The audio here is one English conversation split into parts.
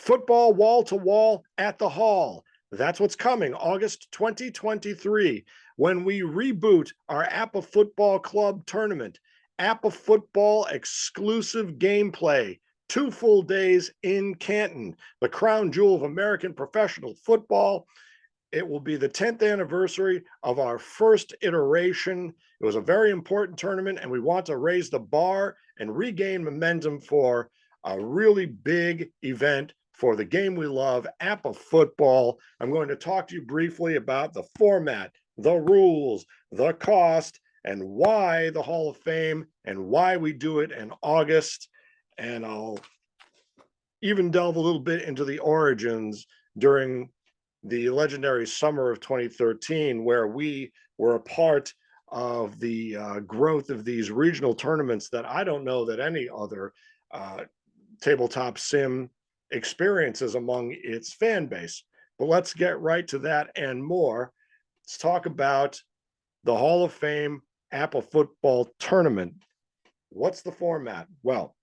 Football wall to wall at the Hall. That's what's coming August 2023 when we reboot our APBA Football Club tournament. APBA Football exclusive gameplay. 2 full days in Canton, the crown jewel of American professional football. It will be the 10th anniversary of our first iteration. It was a very important tournament, and we want to raise the bar and regain momentum for a really big event for the game we love, APBA football. I'm going to talk to you briefly about the format, the rules, the cost, and why the Hall of Fame and why we do it in August. And I'll even delve a little bit into the origins during the legendary summer of 2013, where we were a part of the growth of these regional tournaments that I don't know that any other uh, tabletop sim experiences among its fan base. But let's get right to that and more. Let's talk about the Hall of Fame APBA Football Tournament. What's the format? Well,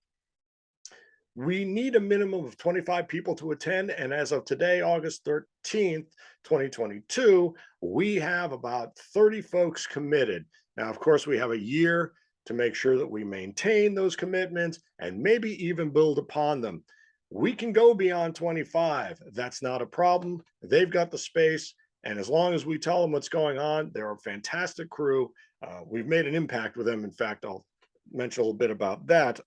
we need a minimum of 25 people to attend. And as of today, August 13th, 2022, we have about 30 folks committed. Now, of course, we have a year to make sure that we maintain those commitments and maybe even build upon them. We can go beyond 25. That's not a problem. They've got the space. And as long as we tell them what's going on, they're a fantastic crew. We've made an impact with them. In fact, I'll mention a little bit about that.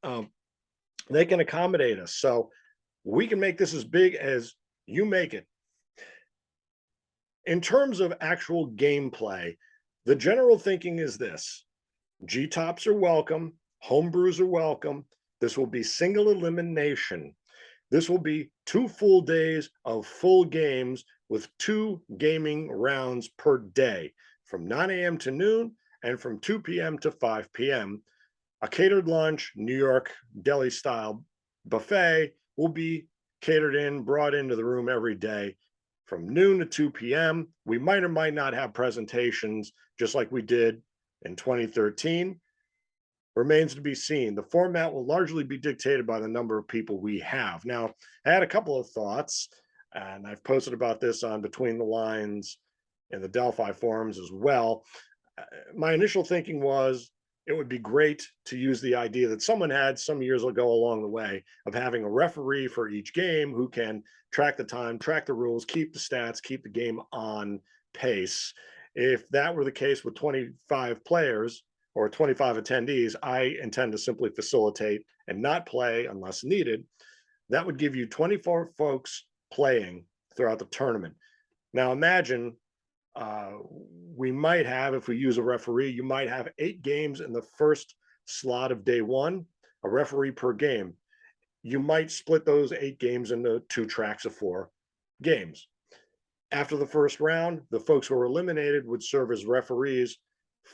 They can accommodate us. So we can make this as big as you make it. In terms of actual gameplay, the general thinking is this: G-tops are welcome, homebrews are welcome. This will be single elimination. This will be 2 full days of full games with 2 gaming rounds per day from 9 a.m. to noon and from 2 p.m. to 5 p.m. A catered lunch, New York deli style buffet will be catered in, brought into the room every day from noon to 2 p.m. We might or might not have presentations, just like we did in 2013. Remains to be seen. The format will largely be dictated by the number of people we have. Now, I had a couple of thoughts, and I've posted about this on Between the Lines in the Delphi forums as well. My initial thinking was it would be great to use the idea that someone had some years ago along the way of having a referee for each game who can track the time, track the rules, keep the stats, keep the game on pace. If that were the case with 25 players or 25 attendees, I intend to simply facilitate and not play unless needed. That would give you 24 folks playing throughout the tournament. Now imagine we might have, if we use a referee, you might have 8 games in the first slot of day one, a referee per game. You might split those 8 games into 2 tracks of 4 games. After the first round, the folks who were eliminated would serve as referees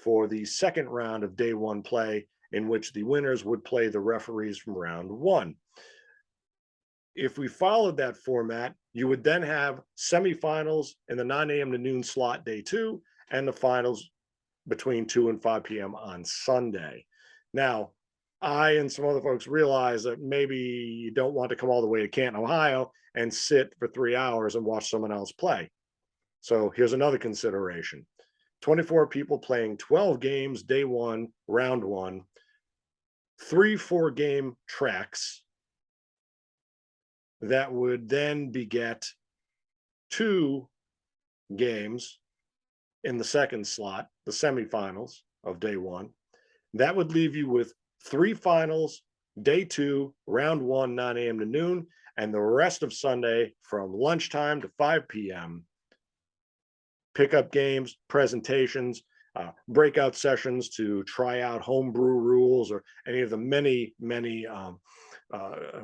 for the second round of day one play, in which the winners would play the referees from round one. If we followed that format, you would then have semifinals in the 9 a.m. to noon slot day 2 and the finals between 2 and 5 p.m. on Sunday. Now, I and some other folks realize that maybe you don't want to come all the way to Canton, Ohio and sit for 3 hours and watch someone else play. So here's another consideration: 24 people playing 12 games day 1, round 1, 3 4-game tracks that would then beget 2 games in the second slot, the semifinals of day 1. That would leave you with 3 finals, day 2, round 1, 9 a.m. to noon, and the rest of Sunday from lunchtime to 5 p.m. Pickup games, presentations, breakout sessions to try out homebrew rules or any of the many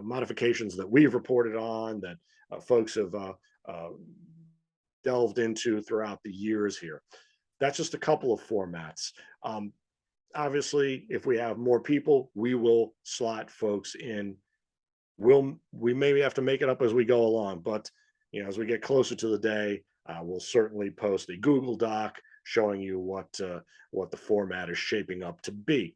modifications that we've reported on, that folks have delved into throughout the years here. That's just a couple of formats. Obviously, if we have more people, we will slot folks in. We maybe have to make it up as we go along, but as we get closer to the day, we'll certainly post a Google Doc showing you what the format is shaping up to be.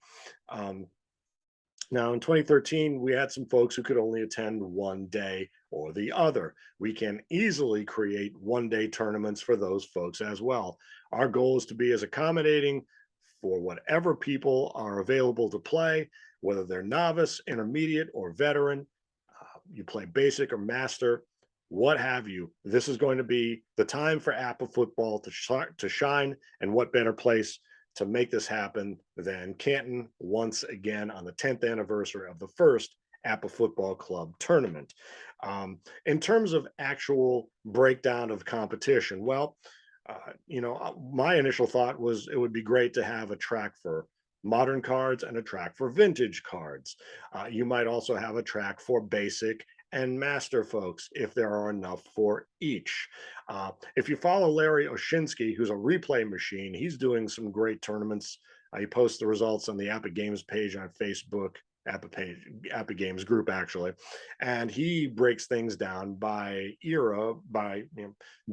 Now, in 2013, we had some folks who could only attend one day or the other. We can easily create one-day tournaments for those folks as well. Our goal is to be as accommodating for whatever people are available to play, whether they're novice, intermediate, or veteran. You play basic or master, what have you. This is going to be the time for APBA football to shine, and what better place to make this happen than Canton once again on the 10th anniversary of the first APBA Football Club tournament. In terms of actual breakdown of competition, well, my initial thought was it would be great to have a track for modern cards and a track for vintage cards. You might also have a track for basic and master folks if there are enough for each. If you follow Larry Oshinsky, who's a replay machine, he's doing some great tournaments. He posts the results on the APBA Games page on Facebook, APBA Games group actually, and he breaks things down by era, by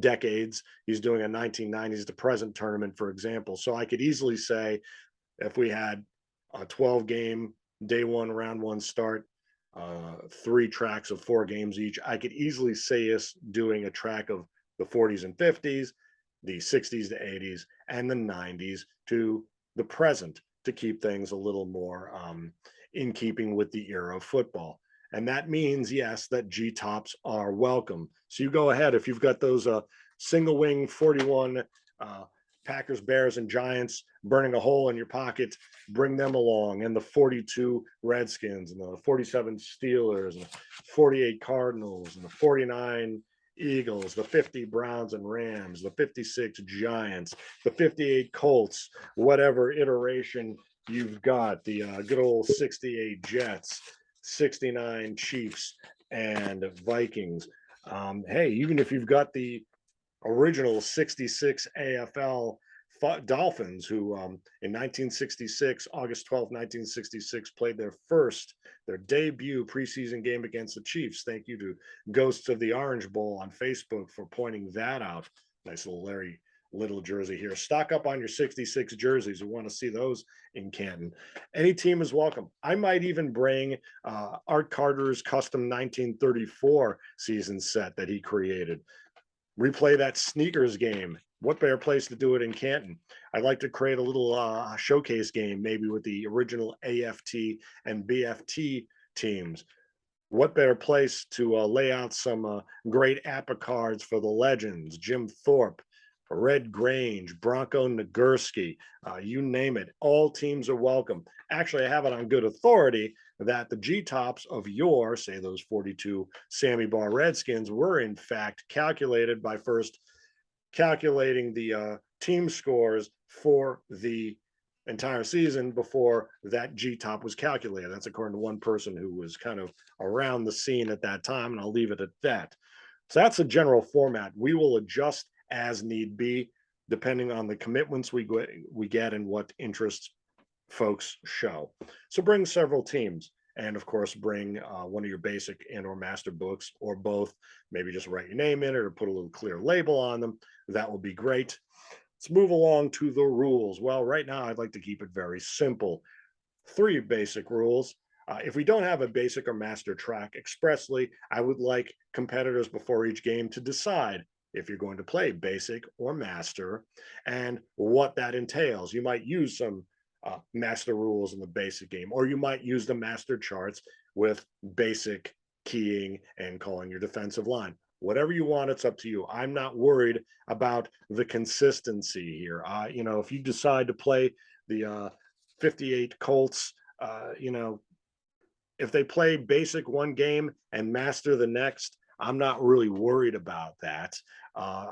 decades. He's doing a 1990s to present tournament, for example. So I could easily say if we had a 12 game day one, round one start, 3 tracks of 4 games each, I could easily say us doing a track of the 40s and 50s, the 60s to 80s, and the 90s to the present to keep things a little more in keeping with the era of football. And that means, yes, that G tops are welcome. So you go ahead, if you've got those single wing 41 Packers, Bears, and Giants burning a hole in your pocket, bring them along. And the 42 Redskins, and the 47 Steelers, and the 48 Cardinals, and the 49 Eagles, the 50 Browns and Rams, the 56 Giants, the 58 Colts, whatever iteration you've got, the good old 68 Jets, 69 Chiefs, and Vikings. Hey, even if you've got the original 66 AFL Dolphins, who in 1966, August 12th, 1966, played their debut preseason game against the Chiefs. Thank you to Ghosts of the Orange Bowl on Facebook for pointing that out. Nice little Larry Little jersey here. Stock up on your 66 jerseys. We want to see those in Canton. Any team is welcome. I might even bring Art Carter's custom 1934 season set that he created. Replay that sneakers game. What better place to do it in Canton? I'd like to create a little showcase game, maybe with the original AFT and BFT teams. What better place to lay out some great APBA cards for the legends, Jim Thorpe, Red Grange, Bronco Nagurski, you name it. All teams are welcome. Actually, I have it on good authority that the G-tops of say those 42 Sammy Bar Redskins were in fact calculated by first calculating the team scores for the entire season before that G-top was calculated. That's according to one person who was kind of around the scene at that time, and I'll leave it at that. So that's the general format. We will adjust as need be, depending on the commitments we get and what interests folks show. So bring several teams, and of course bring one of your basic and or master books, or both. Maybe just write your name in it or put a little clear label on them. That will be great. Let's move along to the rules. Well, right now I'd like to keep it very simple. 3 basic rules. If we don't have a basic or master track expressly, I would like competitors before each game to decide if you're going to play basic or master and what that entails. You might use some master rules in the basic game, or you might use the master charts with basic keying and calling your defensive line. Whatever you want, it's up to you. I'm not worried about the consistency here. If you decide to play the 58 Colts, if they play basic one game and master the next, I'm not really worried about that.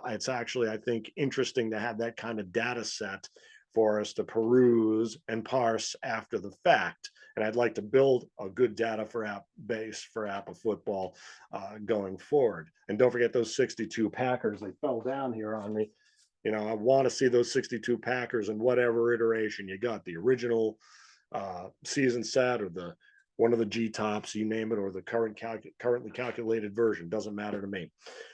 It's actually, I think, interesting to have that kind of data set for us to peruse and parse after the fact. And I'd like to build a good data for base for APBA football going forward. And don't forget those 62 Packers. They fell down here on me. I want to see those 62 Packers in whatever iteration you got, the original season set or one of the G tops, you name it, or the currently calculated version, doesn't matter to me.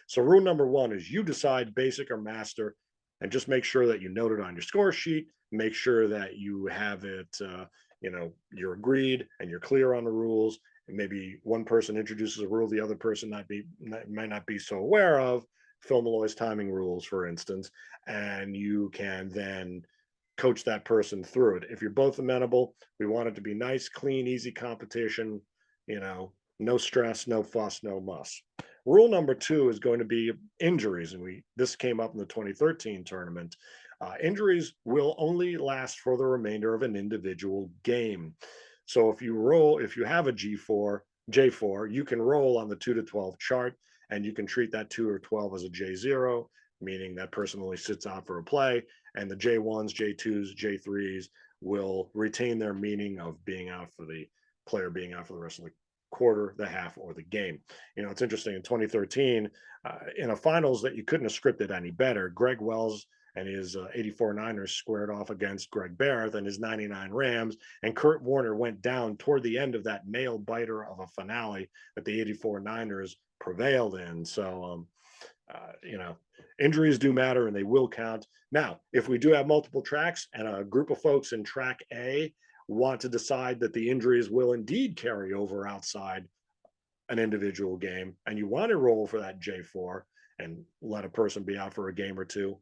So rule number 1 is you decide basic or master, and just make sure that you note it on your score sheet. Make sure that you have it, you're agreed and you're clear on the rules, maybe one person introduces a rule the other person might not be so aware of, Phil Malloy's timing rules, for instance, and you can then coach that person through it. If you're both amenable, we want it to be nice, clean, easy competition, no stress, no fuss, no muss. Rule number 2 is going to be injuries, and this came up in the 2013 tournament. Injuries will only last for the remainder of an individual game. So if you have a J4, you can roll on the 2 to 12 chart, and you can treat that 2 or 12 as a J0, meaning that person only sits out for a play, and the J1s, J2s, J3s will retain their meaning of being out for the player being out for the rest of the quarter, the half, or the game. It's interesting in 2013, in a finals that you couldn't have scripted any better, Greg Wells and his 84 Niners squared off against Greg Barrett and his 99 Rams, and Kurt Warner went down toward the end of that nail biter of a finale that the 84 Niners prevailed in. So, injuries do matter and they will count. Now, if we do have multiple tracks and a group of folks in track A want to decide that the injuries will indeed carry over outside an individual game, and you want to roll for that J4 and let a person be out for a game or two,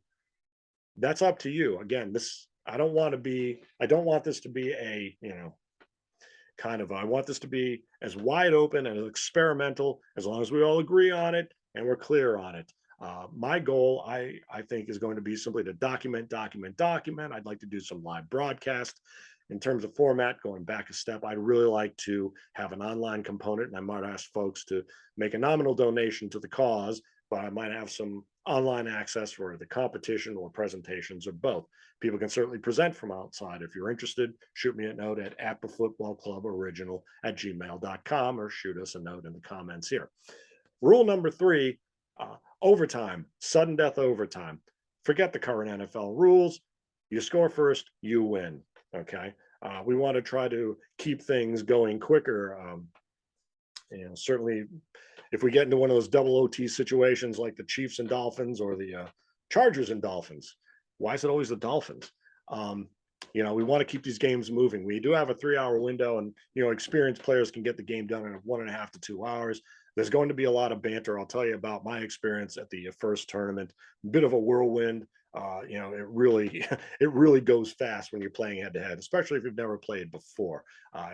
that's up to you. Again, I don't want this to be I want this to be as wide open and as experimental as long as we all agree on it and we're clear on it. My goal, I think, is going to be simply to document. I'd like to do some live broadcast. In terms of format, going back a step, I'd really like to have an online component, and I might ask folks to make a nominal donation to the cause, but I might have some online access for the competition or presentations or both. People can certainly present from outside. If you're interested, shoot me a note at APBA Football Club Original at gmail.com, or shoot us a note in the comments here. Rule number 3, overtime, sudden death overtime. Forget the current NFL rules. You score first, you win. Okay. We want to try to keep things going quicker. Certainly if we get into one of those double OT situations like the Chiefs and Dolphins, or the Chargers and Dolphins, why is it always the Dolphins? We want to keep these games moving. We do have a 3-hour window, and experienced players can get the game done in 1.5 to 2 hours. There's going to be a lot of banter. I'll tell you about my experience at the first tournament. Bit of a whirlwind. It really goes fast when you're playing head to head, especially if you've never played before.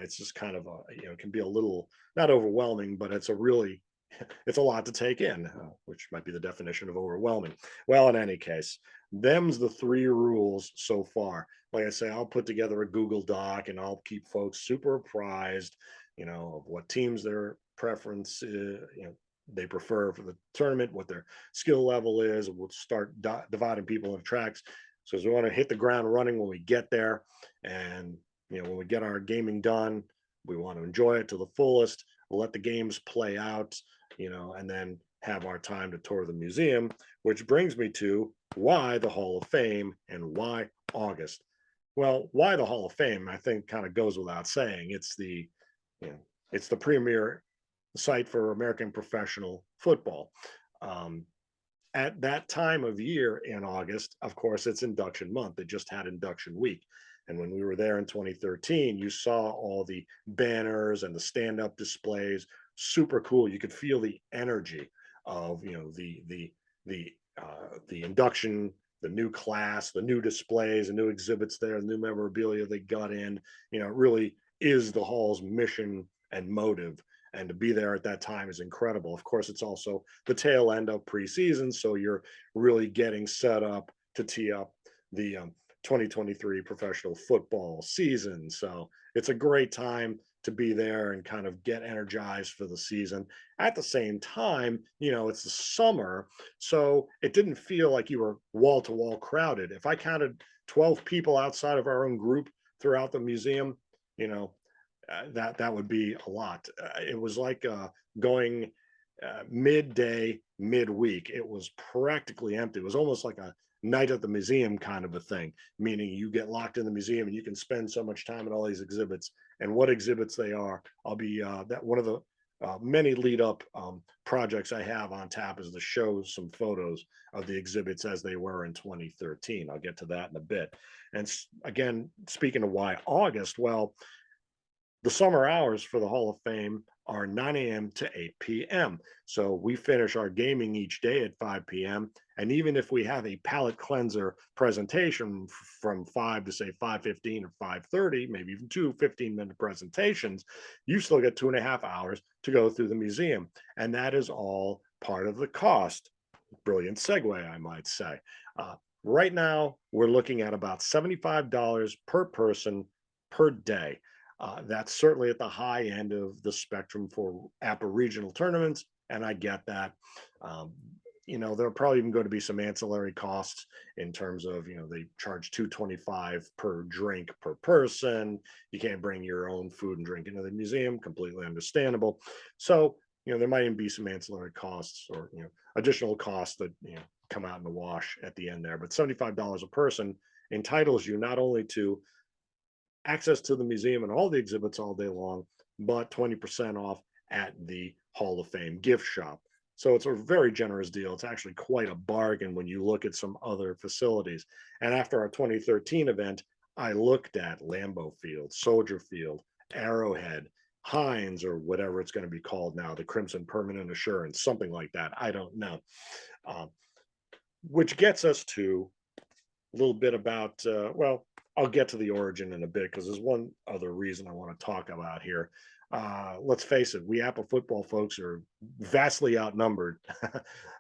It's just kind of it can be a little, not overwhelming, but it's a lot to take in, which might be the definition of overwhelming. Well, in any case, them's the 3 rules so far. Like I say, I'll put together a Google Doc and I'll keep folks super apprised, of what teams their preference, they prefer for the tournament, what their skill level is. We'll start dividing people into tracks. So we want to hit the ground running when we get there. And, when we get our gaming done, we want to enjoy it to the fullest. We'll let the games play out, and then have our time to tour the museum, which brings me to why the Hall of Fame and why August. Well, why the Hall of Fame, I think, kind of goes without saying. It's the premier site for American professional football. At that time of year in August, of course, it's induction month. They just had induction week. And when we were there in 2013, you saw all the banners and the stand-up displays. Super cool. You could feel the energy of the induction, the new class, the new displays, the new exhibits there, the new memorabilia they got in. It really is the Hall's mission and motive. And to be there at that time is incredible. Of course, it's also the tail end of preseason, so you're really getting set up to tee up the 2023 professional football season. So it's a great time to be there and kind of get energized for the season. At the same time, it's the summer, so it didn't feel like you were wall to wall crowded. If I counted 12 people outside of our own group throughout the museum, that would be a lot. It was like going midday, midweek. It was practically empty. It was almost like a night at the museum kind of a thing, meaning you get locked in the museum and you can spend so much time in all these exhibits. And what exhibits they are, I'll be that one of the many lead up projects I have on tap is to show some photos of the exhibits as they were in 2013. I'll get to that in a bit. And again, speaking of why August, well, the summer hours for the Hall of Fame are 9 a.m. to 8 p.m. So we finish our gaming each day at 5 p.m. And even if we have a palate cleanser presentation from 5 to say 5:15 or 5:30, maybe even two 15-minute presentations, you still get 2.5 hours to go through the museum. And that is all part of the cost. Brilliant segue, I might say. Uh, right now, we're looking at about $75 per person per day. That's certainly at the high end of the spectrum for APBA regional tournaments, and I get that. Um, there are probably even going to be some ancillary costs in terms of, they charge 225 per drink per person. You can't bring your own food and drink into the museum, completely understandable. So, there might even be some ancillary costs or, additional costs that, come out in the wash at the end there. But $75 a person entitles you not only to access to the museum and all the exhibits all day long, but 20% off at the Hall of Fame gift shop. So it's a very generous deal. It's actually quite a bargain when you look at some other facilities. And after our 2013 event, I looked at Lambeau Field, Soldier Field, Arrowhead, Hines, or whatever it's going to be called now, the Crimson Permanent Assurance, something like that. I don't know. Uh, which gets us to a little bit about, well, I'll get to the origin in a bit because there's one other reason I want to talk about here. Let's face it, we APBA football folks are vastly outnumbered.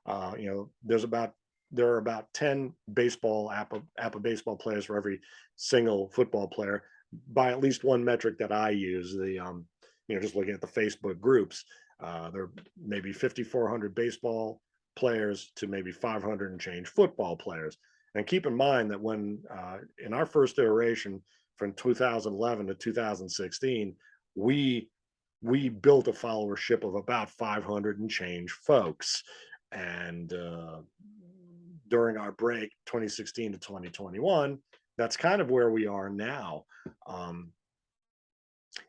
There are about 10 baseball APBA baseball players for every single football player by at least one metric that I use. Just looking at the Facebook groups, there are maybe 5,400 baseball players to maybe 500 and change football players. And keep in mind that when in our first iteration from 2011 to 2016, we built a followership of about 500 and change folks. And during our break, 2016 to 2021, that's kind of where we are now.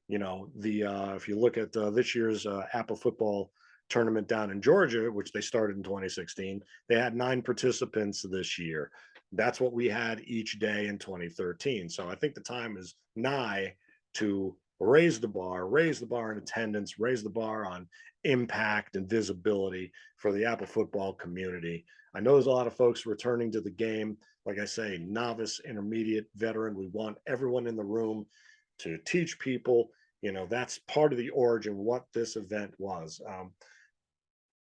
If you look at this year's APBA football tournament down in Georgia, which they started in 2016, they had 9 participants this year. That's what we had each day in 2013. So I think the time is nigh to raise the bar in attendance, raise the bar on impact and visibility for the APBA football community. I know there's a lot of folks returning to the game. Like I say, novice, intermediate, veteran. We want everyone in the room to teach people. That's part of the origin, what this event was.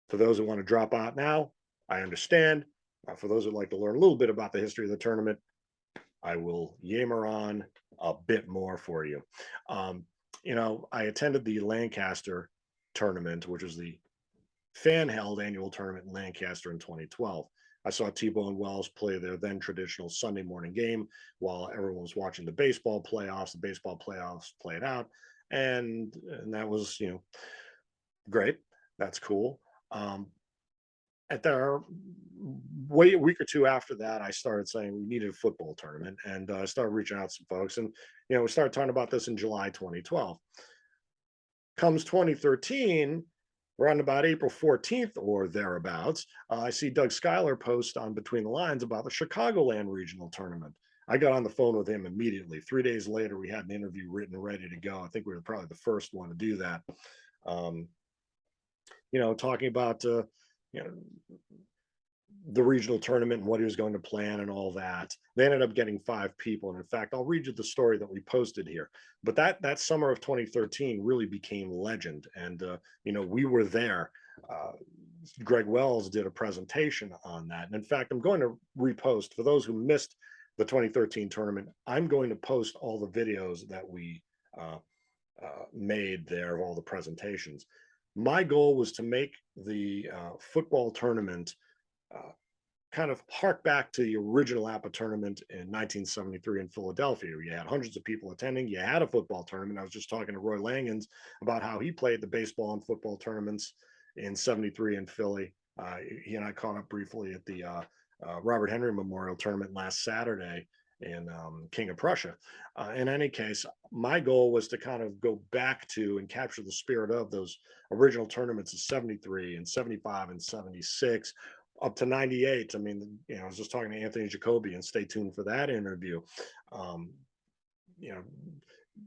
For those who want to drop out now, I understand. For those who'd like to learn a little bit about the history of the tournament, I will yammer on a bit more for you. I attended the Lancaster tournament, which was the fan-held annual tournament in Lancaster in 2012. I saw T-Bone Wells play their then traditional Sunday morning game while everyone was watching the baseball playoffs. The baseball playoffs played out, and that was, great. That's cool. At the wait a week or two after that, I started saying we needed a football tournament, and I started reaching out to some folks, and we started talking about this in July 2012. Comes 2013, around about April 14th or thereabouts, I see Doug Schuyler post on Between the Lines about the Chicagoland Regional Tournament. I got on the phone with him immediately. 3 days later, we had an interview written, ready to go. I think we were probably the first one to do that. Talking about the regional tournament and what he was going to plan and all that. They ended up getting 5 people. And in fact, I'll read you the story that we posted here. But that summer of 2013 really became legend. And, we were there. Greg Wells did a presentation on that. And in fact, I'm going to repost for those who missed the 2013 tournament. I'm going to post all the videos that we made there of all the presentations. My goal was to make the football tournament kind of hark back to the original APBA tournament in 1973 in Philadelphia. You had hundreds of people attending. You had a football tournament. I was just talking to Roy Langens about how he played the baseball and football tournaments in 73 in Philly. He and I caught up briefly at the Robert Henry Memorial Tournament last Saturday in King of Prussia. In any case, my goal was to kind of go back to and capture the spirit of those original tournaments of 73 and 75 and 76 up to 98. I mean, I was just talking to Anthony Jacoby, and stay tuned for that interview.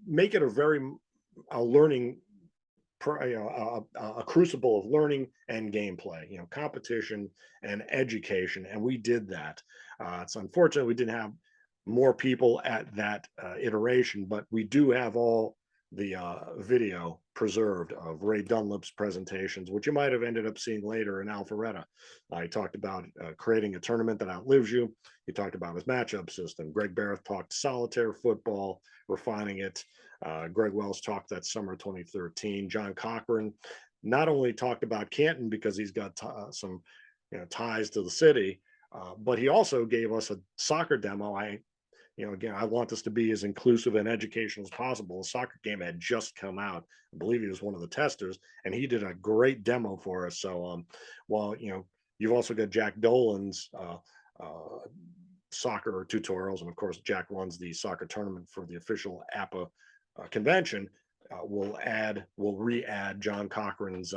Make it a learning a crucible of learning and gameplay, competition and education, and we did that. It's unfortunate we didn't have more people at that iteration, but we do have all the video preserved of Ray Dunlap's presentations, which you might have ended up seeing later in Alpharetta. I talked about creating a tournament that outlives you. He talked about his matchup system. Greg Barrett talked solitaire football, refining it. Greg Wells talked that summer 2013. John Cochran not only talked about Canton because he's got some ties to the city, but he also gave us a soccer demo. Again, I want this to be as inclusive and educational as possible. The soccer game had just come out. I believe he was one of the testers, and he did a great demo for us. So, while you've also got Jack Dolan's soccer tutorials, and of course, Jack runs the soccer tournament for the official APBA convention. We'll re-add John Cochran's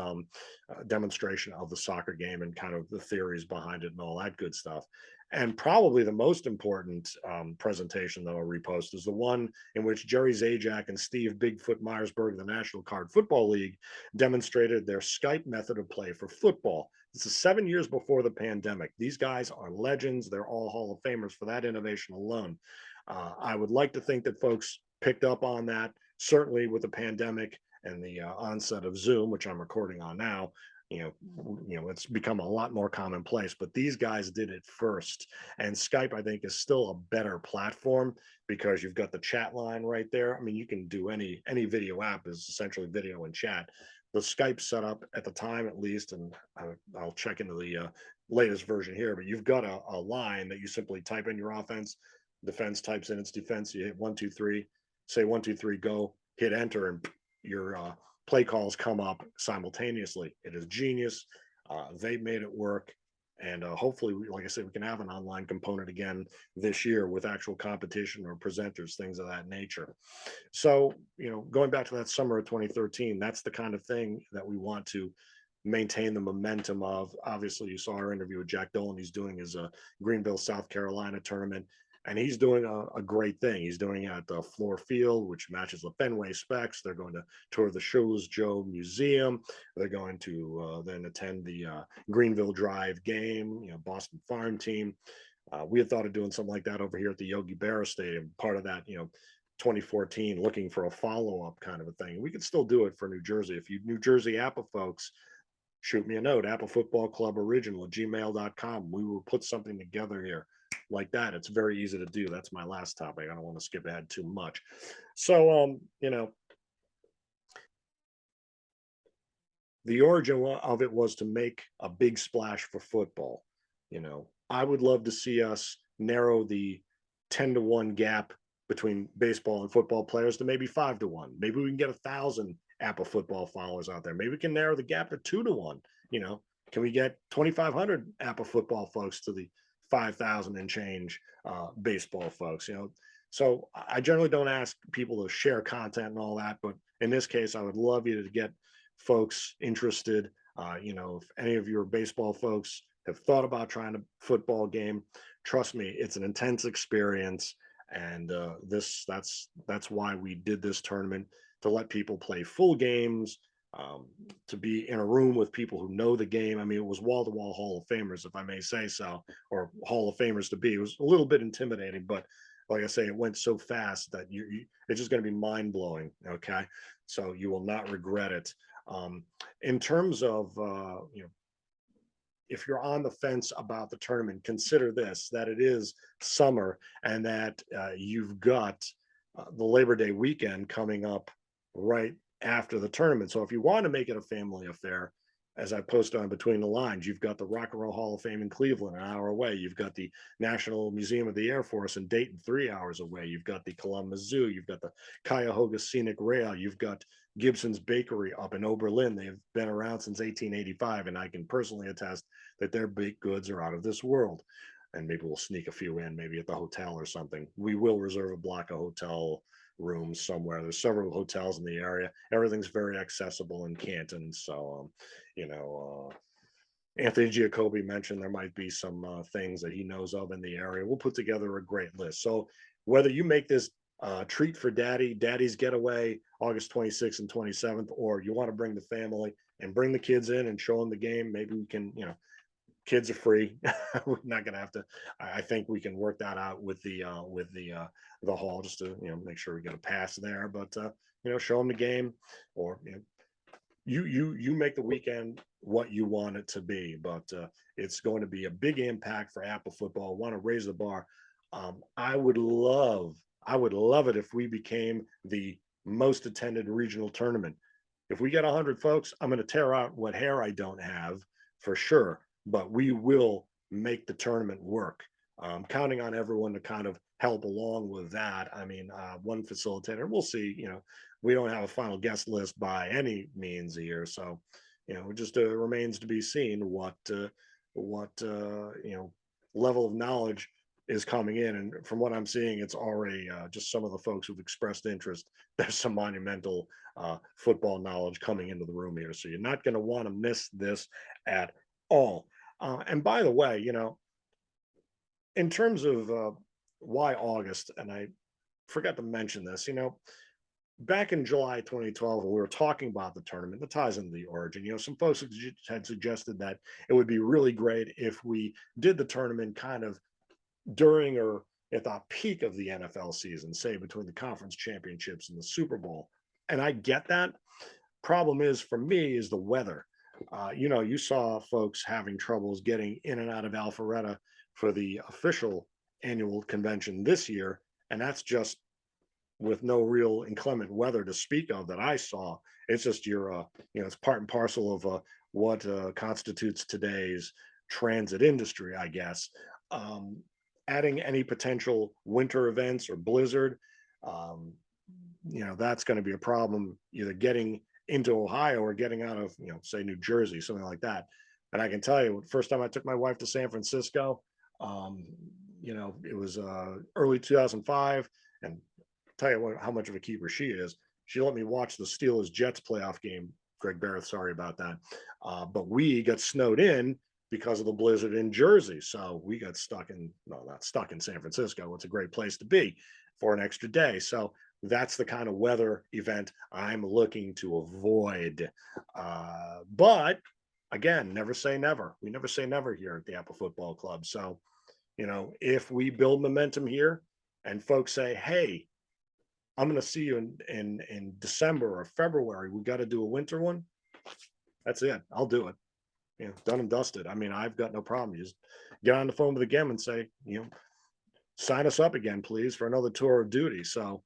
demonstration of the soccer game and kind of the theories behind it and all that good stuff. And probably the most important presentation that I'll repost is the one in which Jerry Zajac and Steve Bigfoot Meyersberg of the National Card Football League demonstrated their Skype method of play for football. This is 7 years before the pandemic. These guys are legends. They're all Hall of Famers for that innovation alone. I would like to think that folks picked up on that. Certainly with the pandemic and the onset of Zoom, which I'm recording on now, it's become a lot more commonplace, but these guys did it first. And Skype, I think, is still a better platform because you've got the chat line right there. I mean, you can do any video app is essentially video and chat. The Skype setup at the time, at least, and I'll check into the latest version here, but you've got a line that you simply type in your offense, defense types in its defense, you hit 1, 2, 3, say 1, 2, 3, go, hit enter, and your play calls come up simultaneously. It is genius. They made it work. And hopefully, like I said, we can have an online component again this year with actual competition or presenters, things of that nature. So, going back to that summer of 2013, that's the kind of thing that we want to maintain the momentum of. Obviously, you saw our interview with Jack Dolan. He's doing his Greenville, South Carolina tournament. And he's doing a great thing. He's doing it at the Floor Field, which matches the Fenway specs. They're going to tour the Shows Joe Museum. They're going to then attend the Greenville Drive game, Boston Farm team. We had thought of doing something like that over here at the Yogi Berra Stadium, part of that, 2014, looking for a follow-up kind of a thing. We could still do it for New Jersey. If you New Jersey APBA folks, shoot me a note, APBA Football Club Original at gmail.com. We will put something together here like that. It's very easy to do. That's my last topic. I don't want to skip ahead too much. So, the origin of it was to make a big splash for football. I would love to see us narrow the 10-to-1 gap between baseball and football players to maybe 5-to-1. Maybe we can get 1,000 APBA football followers out there. Maybe we can narrow the gap to 2-to-1. Can we get 2,500 APBA football folks to the 5,000 and change baseball folks? So I generally don't ask people to share content and all that, but in this case, I would love you to get folks interested. If any of your baseball folks have thought about trying a football game, trust me, it's an intense experience. And that's why we did this tournament, to let people play full games, to be in a room with people who know the game. I mean, it was wall-to-wall Hall of Famers, if I may say so, or Hall of Famers to be. It was a little bit intimidating, but like I say, it went so fast that it's just going to be mind-blowing. Okay, so you will not regret it. In terms of if you're on the fence about the tournament, consider this, that it is summer and that you've got the Labor Day weekend coming up right after the tournament. So if you want to make it a family affair, as I post on Between the Lines, you've got the Rock and Roll Hall of Fame in Cleveland, an hour away. You've got the National Museum of the Air Force in Dayton, 3 hours away. You've got the Columbus Zoo. You've got the Cuyahoga Scenic Rail. You've got Gibson's Bakery up in Oberlin. They've been around since 1885, and I can personally attest that their baked goods are out of this world. And maybe we'll sneak a few in, maybe at the hotel or something. We will reserve a block of hotel rooms somewhere. There's several hotels in the area. Everything's very accessible in Canton. So, Anthony Giacobbe mentioned there might be some things that he knows of in the area. We'll put together a great list. So whether you make this treat for daddy's getaway, August 26th and 27th, or you want to bring the family and bring the kids in and show them the game. Maybe we can, kids are free. We're not going to have to. I think we can work that out with the hall, just to make sure we get a pass there. But show them the game, or you make the weekend what you want it to be. But it's going to be a big impact for APBA football. Want to raise the bar. I would love it if we became the most attended regional tournament. If we get 100 folks, I'm going to tear out what hair I don't have for sure, but we will make the tournament work. Counting on everyone to kind of help along with that. I mean, one facilitator, we'll see, we don't have a final guest list by any means here. So, it just remains to be seen what level of knowledge is coming in. And from what I'm seeing, it's already just some of the folks who've expressed interest. There's some monumental football knowledge coming into the room here. So you're not going to want to miss this at all. And by the way, in terms of why August, and I forgot to mention this, back in July 2012, when we were talking about the tournament, that ties into the origin. Some folks had suggested that it would be really great if we did the tournament kind of during or at the peak of the NFL season, say between the conference championships and the Super Bowl. And I get that. Problem is, for me, is the weather. You saw folks having troubles getting in and out of Alpharetta for the official annual convention this year, and that's just with no real inclement weather to speak of that I saw. It's just it's part and parcel of what constitutes today's transit industry, I guess. Adding any potential winter events or blizzard, that's going to be a problem, either getting into Ohio or getting out of, say, New Jersey, something like that. And I can tell you, first time I took my wife to San Francisco, it was early 2005, and tell you how much of a keeper she is. She let me watch the Steelers Jets playoff game. Greg Barrett, sorry about that. But we got snowed in because of the blizzard in Jersey. So we got not stuck in San Francisco. It's a great place to be for an extra day. So that's the kind of weather event I'm looking to avoid. But again, never say never. We never say never here at the APBA Football Club. So, if we build momentum here and folks say, hey, I'm going to see you in December or February, we got to do a winter one. That's it. I'll do it. Done and dusted. I mean, I've got no problem. You just get on the phone with the game and say, sign us up again, please, for another tour of duty. So,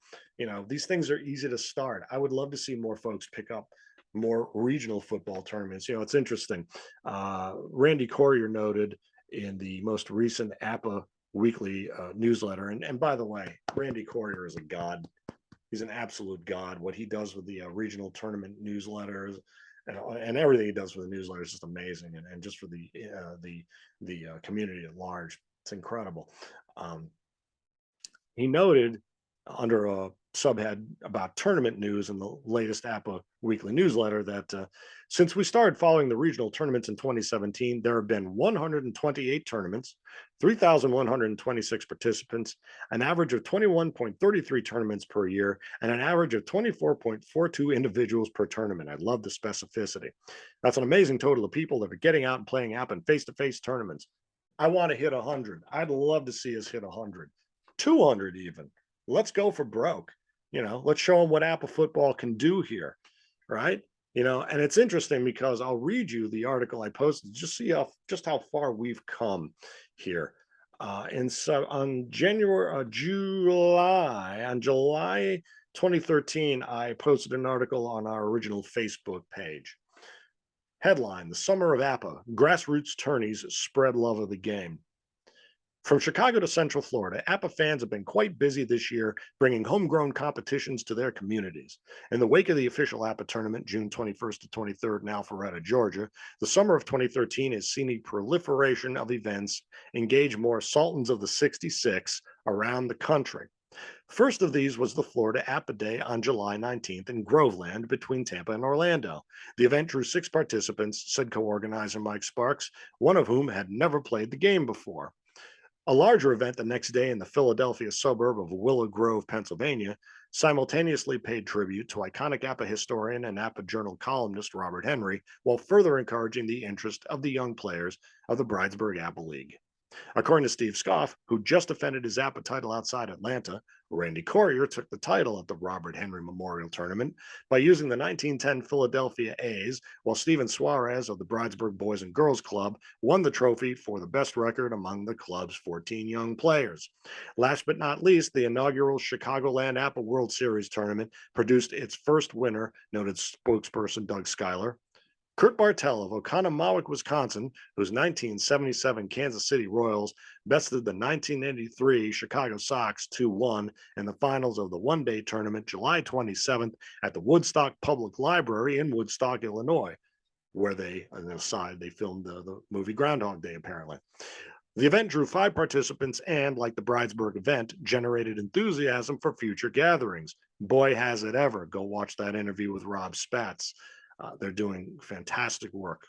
these things are easy to start. I would love to see more folks pick up more regional football tournaments. It's interesting. Randy Corrier noted in the most recent APBA weekly newsletter. And by the way, Randy Corrier is a god. He's an absolute god. What he does with the regional tournament newsletters and everything he does with the newsletter is just amazing. And just for the community at large, it's incredible. He noted under a subhead about tournament news in the latest APBA weekly newsletter that since we started following the regional tournaments in 2017, there have been 128 tournaments, 3,126 participants, an average of 21.33 tournaments per year, and an average of 24.42 individuals per tournament. I love the specificity. That's an amazing total of people that are getting out and playing APBA in face-to-face tournaments. I want to hit 100. I'd love to see us hit 100, 200 even. Let's go for broke. Let's show them what APBA football can do here, right? And it's interesting because I'll read you the article I posted, just see how far we've come here. And so on July 2013, I posted an article on our original Facebook page. Headline: The Summer of APBA, Grassroots Tourneys Spread Love of the Game. From Chicago to Central Florida, APBA fans have been quite busy this year, bringing homegrown competitions to their communities. In the wake of the official APBA tournament, June 21st to 23rd in Alpharetta, Georgia, the summer of 2013 has seen a proliferation of events engage more Sultans of the 66 around the country. First of these was the Florida APBA Day on July 19th in Groveland between Tampa and Orlando. The event drew 6 participants, said co-organizer Mike Sparks, one of whom had never played the game before. A larger event the next day in the Philadelphia suburb of Willow Grove, Pennsylvania, simultaneously paid tribute to iconic APA historian and APA Journal columnist Robert Henry, while further encouraging the interest of the young players of the Bridesburg APA League. According to Steve Scoff, who just defended his APA title outside Atlanta, Randy Courier took the title at the Robert Henry Memorial Tournament by using the 1910 Philadelphia A's, while Steven Suarez of the Bridesburg Boys and Girls Club won the trophy for the best record among the club's 14 young players. Last but not least, the inaugural Chicagoland APA World Series tournament produced its first winner, noted spokesperson Doug Schuyler. Kurt Bartell of Oconomowoc, Wisconsin, whose 1977 Kansas City Royals bested the 1983 Chicago Sox 2-1 in the finals of the one-day tournament July 27th at the Woodstock Public Library in Woodstock, Illinois, where they, on the side, they filmed the movie Groundhog Day, apparently. The event drew 5 participants and, like the Bridesburg event, generated enthusiasm for future gatherings. Boy, has it ever. Go watch that interview with Rob Spatz. They're doing fantastic work.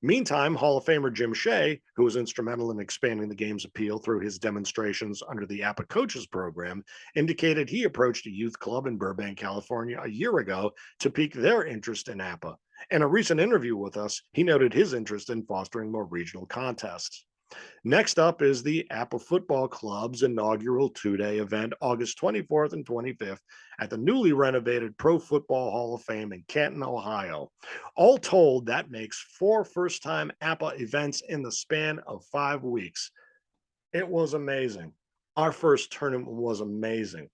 Meantime, Hall of Famer Jim Shea, who was instrumental in expanding the game's appeal through his demonstrations under the APA Coaches Program, indicated he approached a youth club in Burbank, California a year ago to pique their interest in APA. In a recent interview with us, he noted his interest in fostering more regional contests. Next up is the APA Football Club's inaugural two-day event, August 24th and 25th, at the newly renovated Pro Football Hall of Fame in Canton, Ohio. All told, that makes 4 first-time APA events in the span of 5 weeks. It was amazing. Our first tournament was amazing.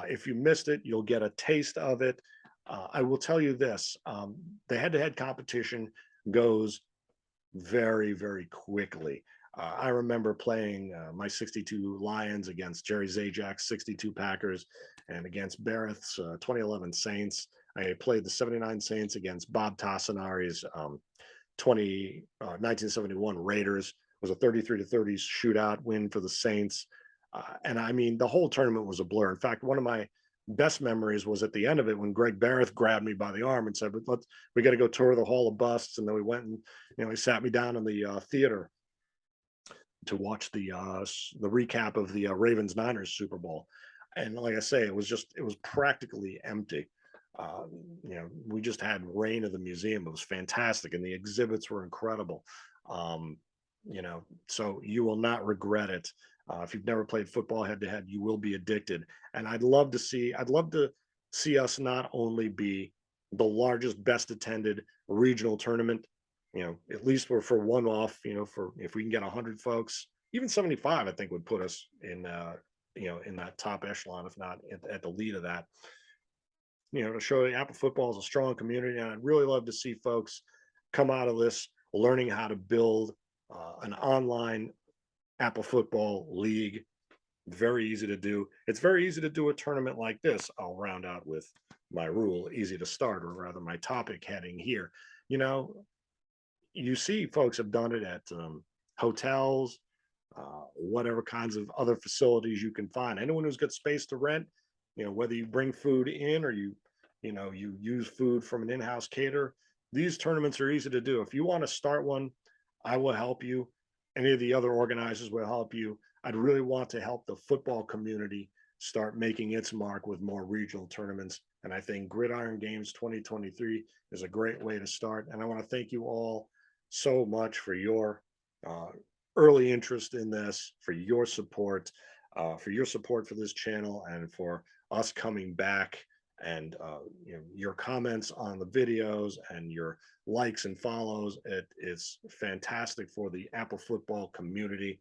If you missed it, you'll get a taste of it. I will tell you this, the head-to-head competition goes very, very quickly. I remember playing my 62 Lions against Jerry Zajak's 62 Packers and against Barrett's 2011 Saints. I played the 79 Saints against Bob Tassinari's 1971 Raiders. It was a 33-30 shootout win for the Saints. And I mean, the whole tournament was a blur. In fact, one of my best memories was at the end of it when Greg Barrett grabbed me by the arm and said, we got to go tour the Hall of Busts. And then we went and, he sat me down in the theater to watch the recap of the Ravens Niners Super Bowl. And like I say, it was practically empty. We just had reign of the museum. It was fantastic. And the exhibits were incredible. So you will not regret it. If you've never played football head to head, you will be addicted. And I'd love to see us not only be the largest, best attended regional tournament, at least we're for one off, for if we can get 100 folks, even 75, I think would put us in, in that top echelon, if not at the lead of that, to show that APA football is a strong community. And I'd really love to see folks come out of this learning how to build an online APA football league. Very easy to do. It's very easy to do a tournament like this. I'll round out with my rule, easy to start, or rather my topic heading here. You see folks have done it at hotels, whatever kinds of other facilities you can find. Anyone who's got space to rent, whether you bring food in or you use food from an in-house caterer, these tournaments are easy to do. If you want to start one, I will help you. Any of the other organizers will help you. I'd really want to help the football community start making its mark with more regional tournaments. And I think Gridiron Games 2023 is a great way to start. And I want to thank you all so much for your early interest in this, for your support for this channel, and for us coming back, and your comments on the videos and your likes and follows. It is fantastic for the APA football community.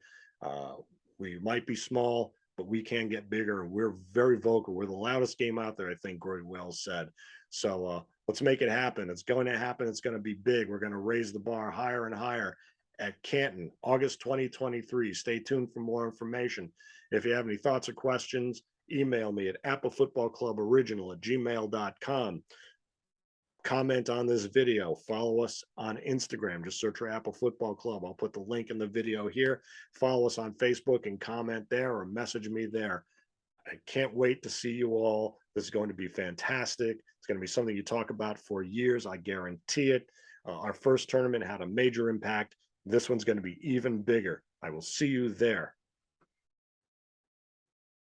We might be small, but we can get bigger. We're very vocal. We're the loudest game out there, I think Groy Wells said. So let's make it happen. It's going to happen. It's going to be big. We're going to raise the bar higher and higher at Canton, August 2023. Stay tuned for more information. If you have any thoughts or questions, email me at apafootballcluboriginal@gmail.com. Comment on this video. Follow us on Instagram. Just search for APA Football Club. I'll put the link in the video here. Follow us on Facebook and comment there, or message me there. I can't wait to see you all. This is going to be fantastic. It's going to be something you talk about for years. I guarantee it. Our first tournament had a major impact. This one's going to be even bigger. I will see you there.